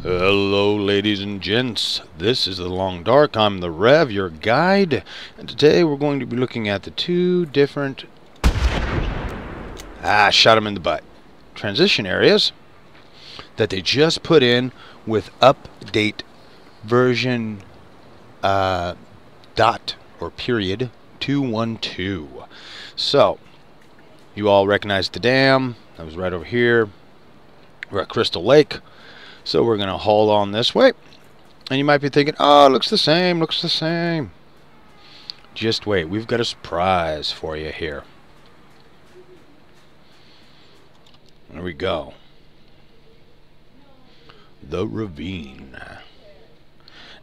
Hello ladies and gents, this is The Long Dark. I'm the Rev, your guide, and today we're going to be looking at the two different shot him in the butt transition areas that they just put in with update version dot or period 212. So you all recognize the dam that was right over here. We're at Crystal Lake. So we're going to haul on this way. And you might be thinking, oh, it looks the same, looks the same. Just wait, we've got a surprise for you here. There we go. The ravine.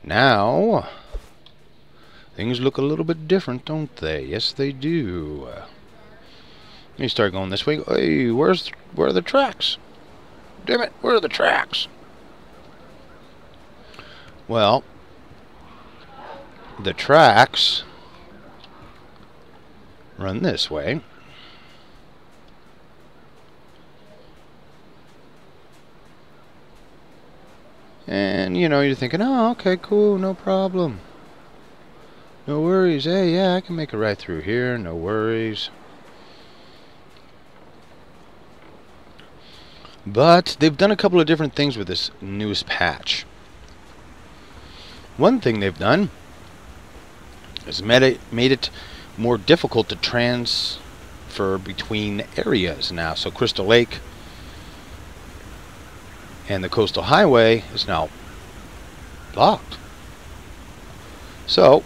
Now, things look a little bit different, don't they? Yes, they do. Let me start going this way. Hey, where are the tracks? Damn it, where are the tracks? Well, the tracks run this way. And, you know, you're thinking, oh, okay, cool, no problem. No worries. Hey, yeah, I can make it right through here, no worries. But they've done a couple of different things with this newest patch. One thing they've done is made it more difficult to transfer between areas now. So Crystal Lake and the coastal highway is now blocked. So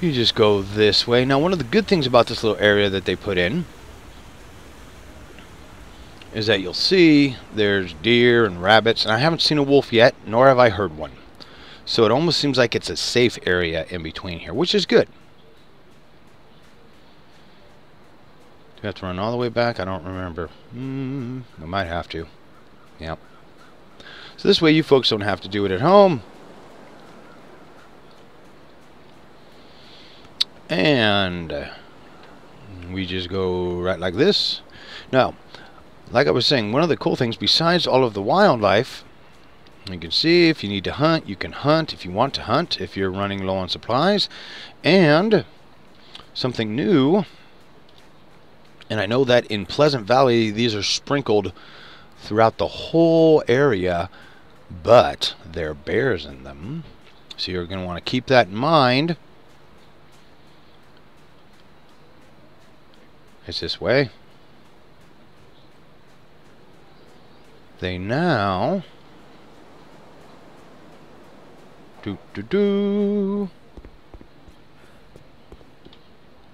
you just go this way. Now, one of the good things about this little area that they put in is that you'll see there's deer and rabbits, and I haven't seen a wolf yet, nor have I heard one. So it almost seems like it's a safe area in between here, which is good. Do we have to run all the way back? I don't remember. I might have to. Yep. So this way you folks don't have to do it at home. And we just go right like this. Now, like I was saying, one of the cool things, besides all of the wildlife, you can see if you need to hunt, you can hunt if you want to hunt, if you're running low on supplies. And something new, and I know that in Pleasant Valley these are sprinkled throughout the whole area, but there are bears in them. So you're going to want to keep that in mind. It's this way. They now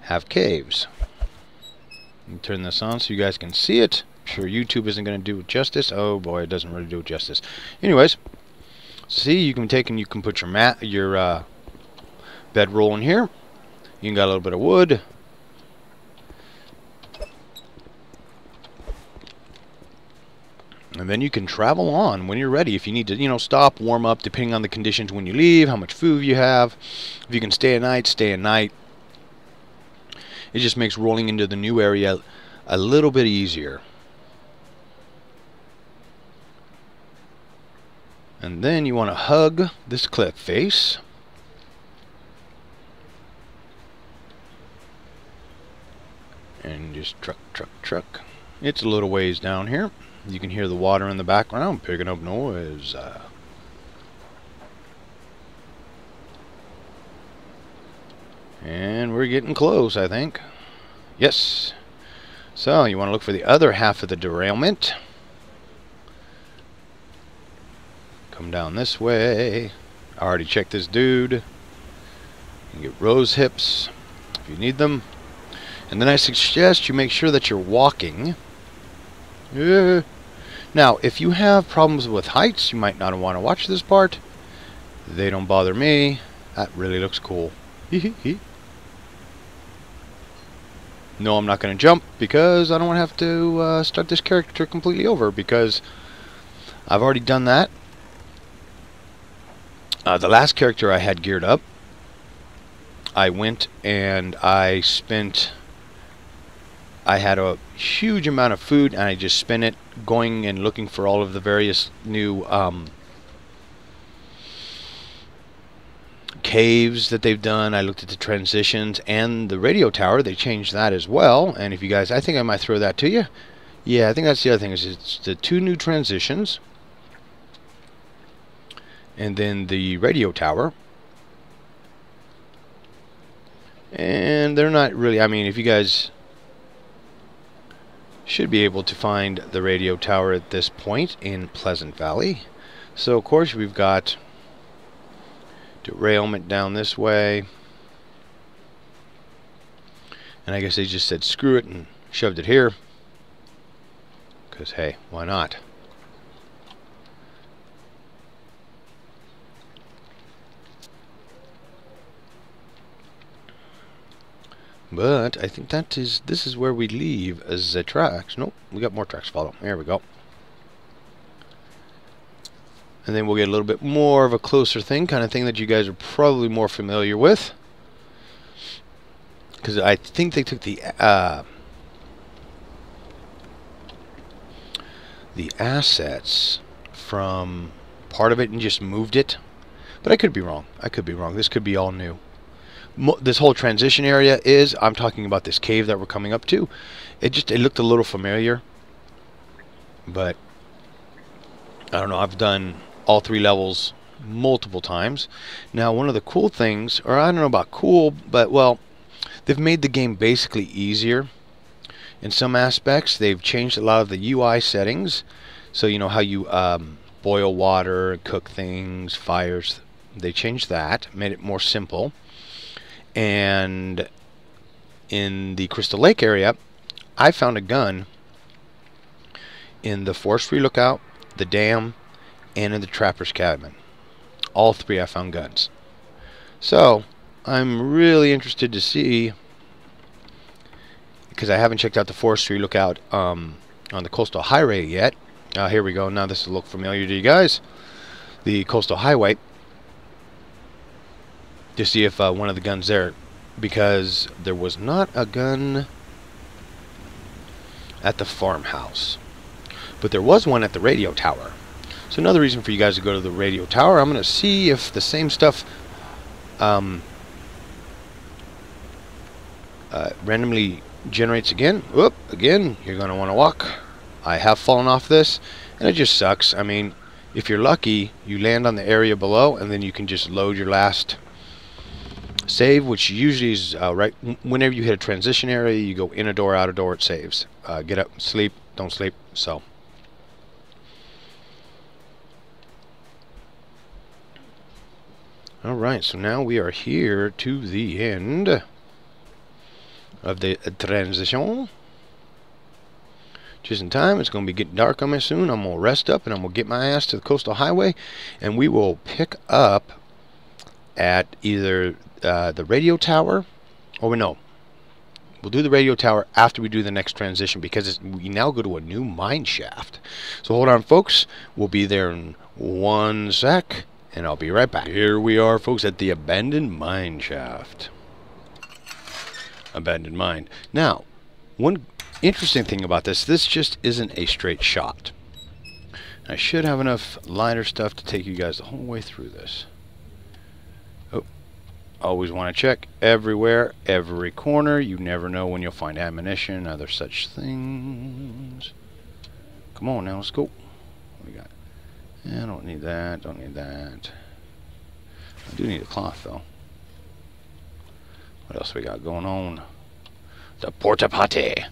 have caves. Let me turn this on so you guys can see it. I'm sure YouTube isn't going to do it justice. Oh boy, it doesn't really do it justice. Anyways, see, you can take and you can put your bedroll in here. You can got a little bit of wood. And then you can travel on when you're ready. If you need to, you know, stop, warm up, depending on the conditions when you leave, how much food you have. If you can stay at night, stay at night. It just makes rolling into the new area a little bit easier. And then you want to hug this cliff face. And just truck. It's a little ways down here. You can hear the water in the background picking up noise. And we're getting close, I think. Yes. So you want to look for the other half of the derailment. Come down this way. I already checked this dude. You can get rose hips if you need them. And then I suggest you make sure that you're walking. Now, if you have problems with heights, you might not want to watch this part. They don't bother me. That really looks cool. No, I'm not going to jump because I don't want to have to start this character completely over, because I've already done that. The last character I had geared up, I went and I spent I had a huge amount of food, and I just spent it going and looking for all of the various new caves that they've done. I looked at the transitions and the radio tower. They changed that as well. And if you guys, I think I might throw that to you. Yeah, I think that's the other thing, is it's the 2 new transitions. And then the radio tower. And they're not really, I mean, if you guys should be able to find the radio tower at this point in Pleasant Valley. So of course we've got derailment down this way. And I guess they just said screw it and shoved it here. Because hey, why not? But I think this is where we leave as the tracks. Nope, we got more tracks to follow. There we go. And then we'll get a little bit more of a closer thing, kind of thing that you guys are probably more familiar with. Because I think they took the assets from part of it and just moved it. But I could be wrong. I could be wrong. This could be all new. This whole transition area is, I'm talking about this cave that we're coming up to. It looked a little familiar, but I don't know. I've done all 3 levels multiple times. Now, one of the cool things, or I don't know about cool, but well, they've made the game basically easier in some aspects. They've changed a lot of the UI settings, so you know how you boil water, cook things, fires. They changed that, made it more simple. And in the Crystal Lake area, I found a gun in the forestry lookout, the dam, and in the trapper's cabin. All 3 I found guns. So I'm really interested to see, because I haven't checked out the forestry lookout on the coastal highway yet. Here we go. Now this will look familiar to you guys. The coastal highway. To see if one of the guns there, because there was not a gun at the farmhouse, but there was one at the radio tower. So another reason for you guys to go to the radio tower. I'm going to see if the same stuff randomly generates again. Whoop, again, you're going to want to walk. I have fallen off this, and it just sucks. I mean, if you're lucky, you land on the area below, and then you can just load your last save, which usually is right whenever you hit a transition area. You go in a door, out a door, it saves. Get up, sleep, don't sleep. So alright, so now we are here to the end of the transition. Just in time. It's going to be getting dark on me soon. I'm going to rest up and I'm going to get my ass to the coastal highway, and we will pick up at either the radio tower, or no, we'll do the radio tower after we do the next transition, because we now go to a new mine shaft. So hold on, folks. We'll be there in 1 sec, and I'll be right back. Here we are, folks, at the abandoned mine shaft. Abandoned mine. Now, one interesting thing about this just isn't a straight shot. I should have enough lighter stuff to take you guys the whole way through this. Oh, always want to check everywhere, every corner. You never know when you'll find ammunition, other such things. Come on now, let's go. What we got? Yeah, I don't need that, don't need that. I do need a cloth though. What else we got going on? The porta potty.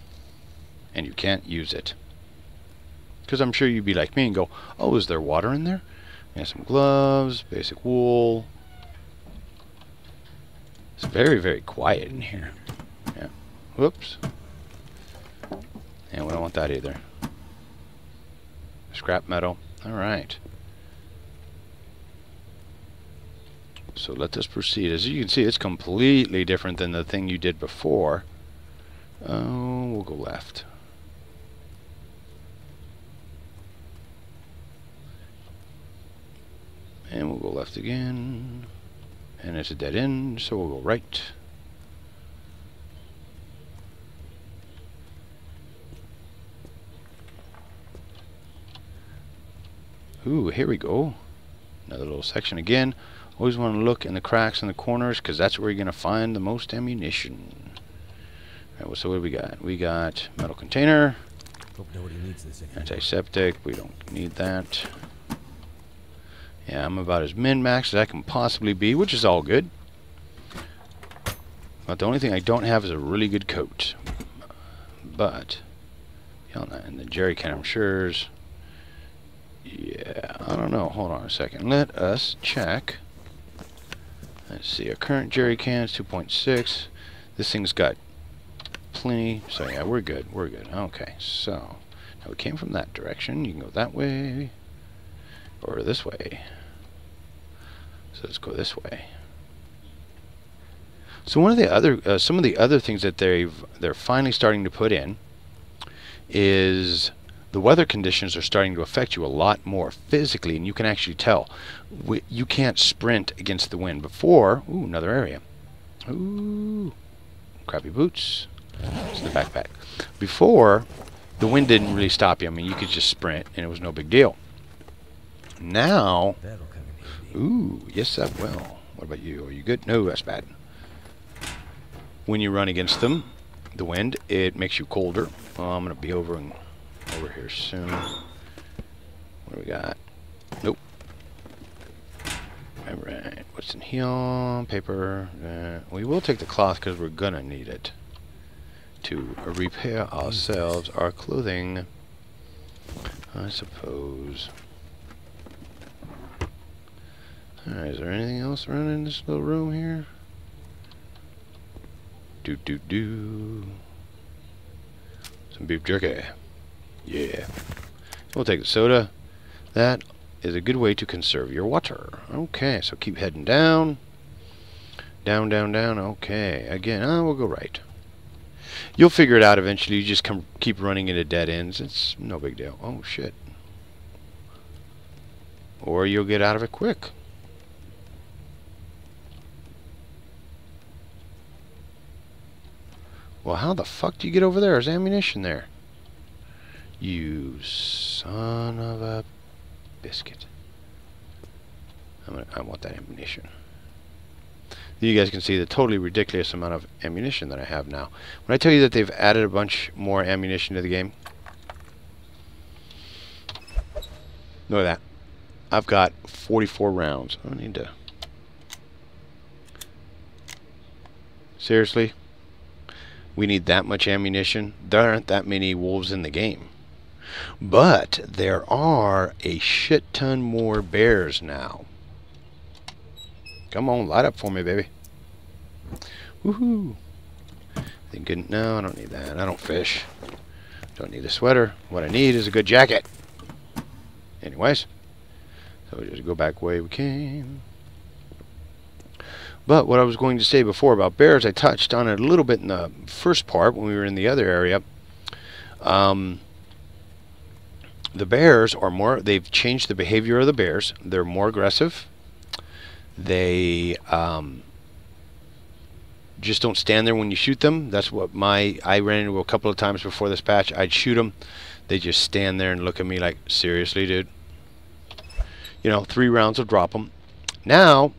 And you can't use it. Because I'm sure you'd be like me and go, oh, is there water in there? Yeah, some gloves, basic wool. It's very, very quiet in here. Yeah. Whoops. And we don't want that either. Scrap metal. Alright. So let us proceed. As you can see, it's completely different than the thing you did before. We'll go left. And we'll go left again. And it's a dead end, so we'll go right. Ooh, here we go. Another little section again. Always want to look in the cracks and the corners, because that's where you're going to find the most ammunition. Alright, well, so what do we got? We got metal container. Hope nobody needs this anymore. Antiseptic. We don't need that. Yeah, I'm about as min-max as I can possibly be, which is all good. But the only thing I don't have is a really good coat. But, and the jerry can, I'm sure. Yeah, I don't know. Hold on a second. Let us check. Let's see. Our current jerry can is 2.6. This thing's got plenty. So yeah, we're good. We're good. Okay, so now we came from that direction. You can go that way or this way. So let's go this way. So one of the other, some of the other things that they're finally starting to put in is the weather conditions are starting to affect you a lot more physically, and you can actually tell. You can't sprint against the wind. Before, ooh, another area. Ooh, crappy boots. It's the backpack. Before, the wind didn't really stop you. I mean, you could just sprint, and it was no big deal. Now, ooh, yes, that will. What about you? Are you good? No, that's bad. When you run against them, the wind, it makes you colder. Oh, I'm going to be over here soon. What do we got? Nope. Alright, what's in here? Paper. We will take the cloth because we're going to need it to repair ourselves, our clothing, I suppose. Alright, is there anything else around in this little room here? Some beef jerky. Yeah. We'll take the soda. That is a good way to conserve your water. Okay, so keep heading down. Down, down, down. Okay. Again, we'll go right. You'll figure it out eventually. You just keep running into dead ends. It's no big deal. Oh, shit. Or you'll get out of it quick. Well, how the fuck do you get over there? There's ammunition there. You son of a biscuit. I want that ammunition. You guys can see the totally ridiculous amount of ammunition that I have now. When I tell you that they've added a bunch more ammunition to the game, look at that. I've got 44 rounds. I don't need to. Seriously? We need that much ammunition? There aren't that many wolves in the game. But there are a shit ton more bears now. Come on, light up for me, baby. Woohoo. Thinking, no, I don't need that. I don't fish. Don't need a sweater. What I need is a good jacket. Anyways. So we just go back the way we came. But what I was going to say before about bears, I touched on it a little bit in the first part when we were in the other area. The bears are more, they've changed the behavior of the bears. They're more aggressive. They just don't stand there when you shoot them. That's what I ran into a couple of times before this patch. I'd shoot them. They just stand there and look at me like, seriously, dude? You know, 3 rounds will drop them. Now,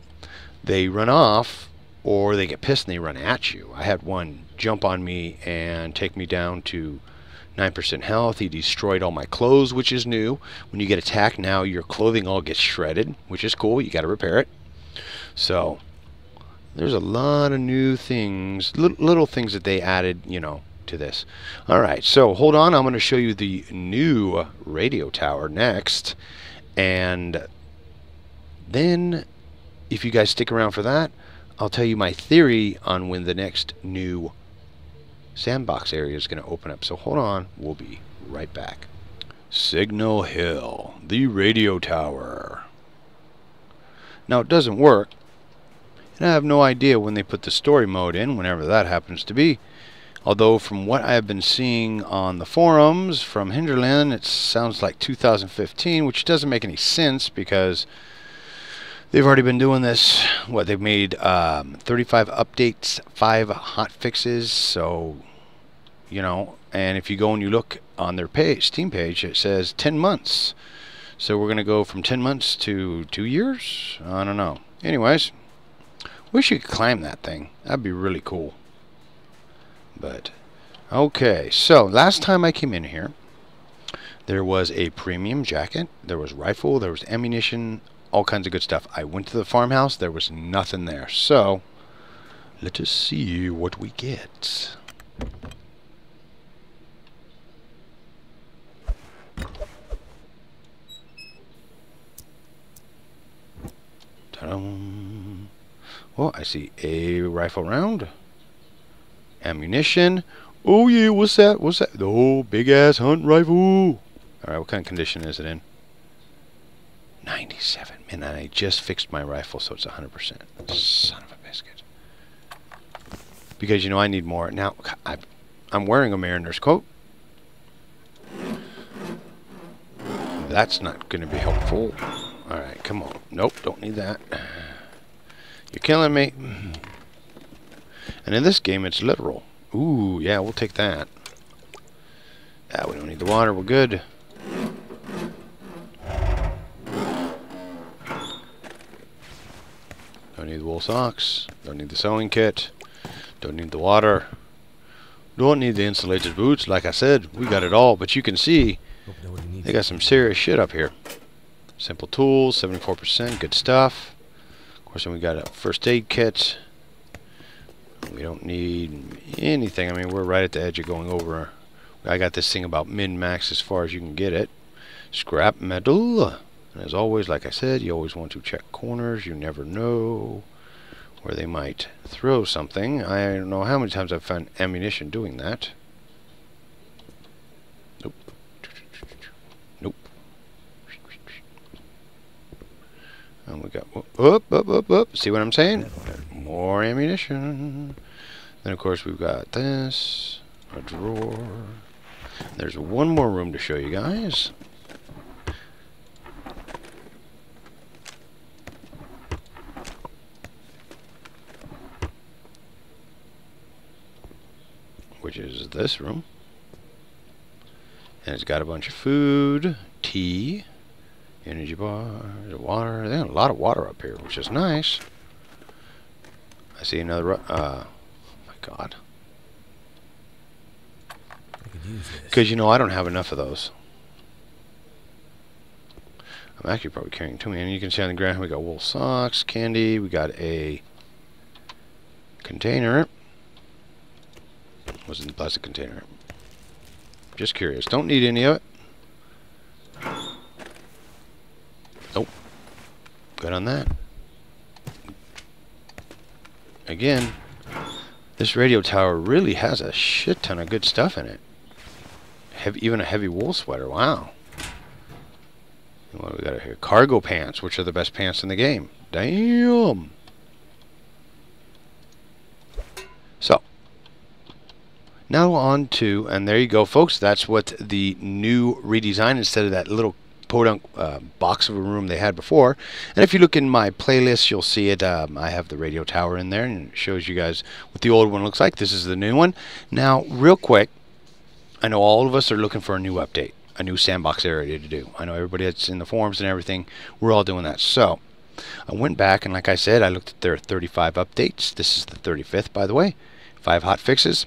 they run off, or they get pissed and they run at you. I had one jump on me and take me down to 9% health. He destroyed all my clothes, which is new. When you get attacked now, your clothing all gets shredded, which is cool. You got to repair it. So there's a lot of new things, little things that they added, you know, to this. Alright, so hold on. I'm going to show you the new radio tower next. And then, if you guys stick around for that, I'll tell you my theory on when the next new sandbox area is going to open up. So hold on, we'll be right back. Signal Hill, the radio tower. Now it doesn't work, and I have no idea when they put the story mode in, whenever that happens to be. Although from what I have been seeing on the forums from Hinterland, it sounds like 2015, which doesn't make any sense because they've already been doing this. What, they've made 35 updates, 5 hot fixes. So, you know, and if you go and you look on their Steam page, it says 10 months. So we're going to go from 10 months to 2 years? I don't know. Anyways, wish you could climb that thing. That'd be really cool. But, okay. So, last time I came in here, there was a premium jacket. There was rifle. There was ammunition. All kinds of good stuff. I went to the farmhouse. There was nothing there. So, let us see what we get. Well, I see a rifle round. Ammunition. Oh yeah, what's that? What's that? The whole big ass hunt rifle. Alright, what kind of condition is it in? 97. Man, I just fixed my rifle so it's 100%. Son of a biscuit. Because, you know, I need more. Now, I'm wearing a mariner's coat. That's not going to be helpful. Alright, come on. Nope, don't need that. You're killing me. And in this game, it's literal. Ooh, yeah, we'll take that. Ah, we don't need the water. We're good. Don't need the wool socks. Don't need the sewing kit. Don't need the water. Don't need the insulated boots. Like I said, we got it all. But you can see they got some serious shit up here. Simple tools, 74%. Good stuff. Of course, then we got a first aid kit. We don't need anything. I mean, we're right at the edge of going over. I got this thing about min-max as far as you can get it. Scrap metal. And as always, like I said, you always want to check corners. You never know where they might throw something. I don't know how many times I've found ammunition doing that. Nope. Nope. And we got up. See what I'm saying? More ammunition. Then of course we've got this, a drawer. There's one more room to show you guys. Which is this room. And it's got a bunch of food, tea, energy bar, water. They have a lot of water up here, which is nice. I see another, oh my god. Because, you know, I don't have enough of those. I'm actually probably carrying too many. And you can see on the ground we got wool socks, candy, we got a container. What's in the plastic container? Just curious. Don't need any of it. Nope. Good on that. Again, this radio tower really has a shit ton of good stuff in it. Even a heavy wool sweater. Wow. And what do we got here? Cargo pants, which are the best pants in the game. Damn. So, now on to, and there you go, folks. That's what the new redesign, instead of that little podunk box of a room they had before. And if you look in my playlist, you'll see it. I have the radio tower in there, and it shows you guys what the old one looks like. This is the new one. Now, real quick, I know all of us are looking for a new update, a new sandbox area to do. I know everybody that's in the forums and everything, we're all doing that. So, I went back, and like I said, I looked at their 35 updates. This is the 35th, by the way. 5 hot fixes.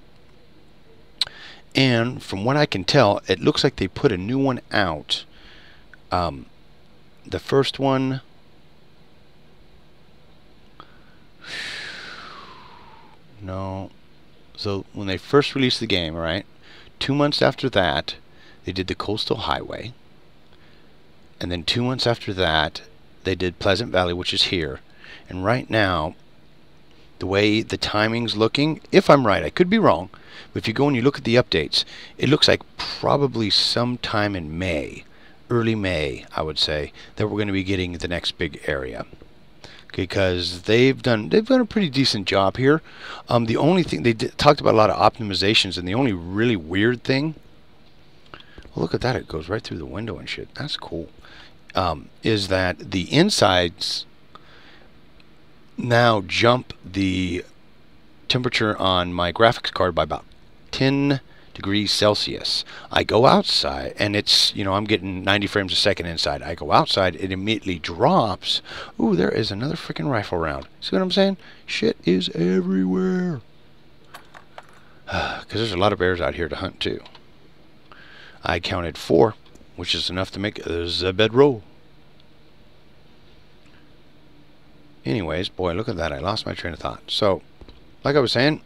And from what I can tell, it looks like they put a new one out. The first one, no, so when they first released the game, right, 2 months after that, they did the Coastal Highway, and then 2 months after that, they did Pleasant Valley, which is here, and right now, the way the timing's looking, if I'm right, I could be wrong, but if you go and you look at the updates, it looks like probably sometime in May, early May, I would say, that we're going to be getting the next big area. Because they've done a pretty decent job here. The only thing they talked about, a lot of optimizations, and the only really weird thing, well, look at that, it goes right through the window and shit. That's cool. Is that the insides now jump the temperature on my graphics card by about 10 degrees Celsius. I go outside, and it's, you know, I'm getting 90 frames a second inside. I go outside, it immediately drops. Ooh, there is another freaking rifle round. See what I'm saying? Shit is everywhere. Because there's a lot of bears out here to hunt, too. I counted 4, which is enough to make a bedroll. Anyways, boy, look at that. I lost my train of thought. So, like I was saying,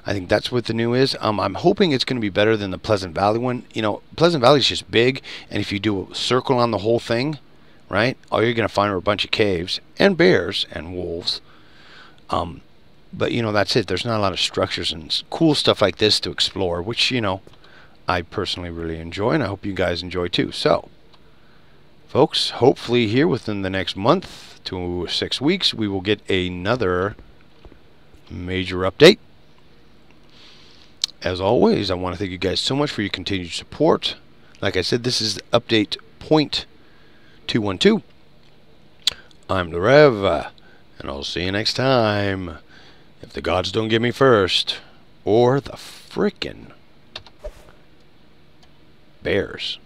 I think that's what the new is. I'm hoping it's going to be better than the Pleasant Valley one. You know, Pleasant Valley is just big, and if you do a circle on the whole thing, right, all you're going to find are a bunch of caves and bears and wolves. But, you know, that's it. There's not a lot of structures and cool stuff like this to explore, which, you know, I personally really enjoy, and I hope you guys enjoy too. So, folks, hopefully here within the next month to 6 weeks, we will get another major update. As always, I want to thank you guys so much for your continued support. Like I said, this is update point 212. I'm the Rev, and I'll see you next time. If the gods don't get me first, or the frickin' bears.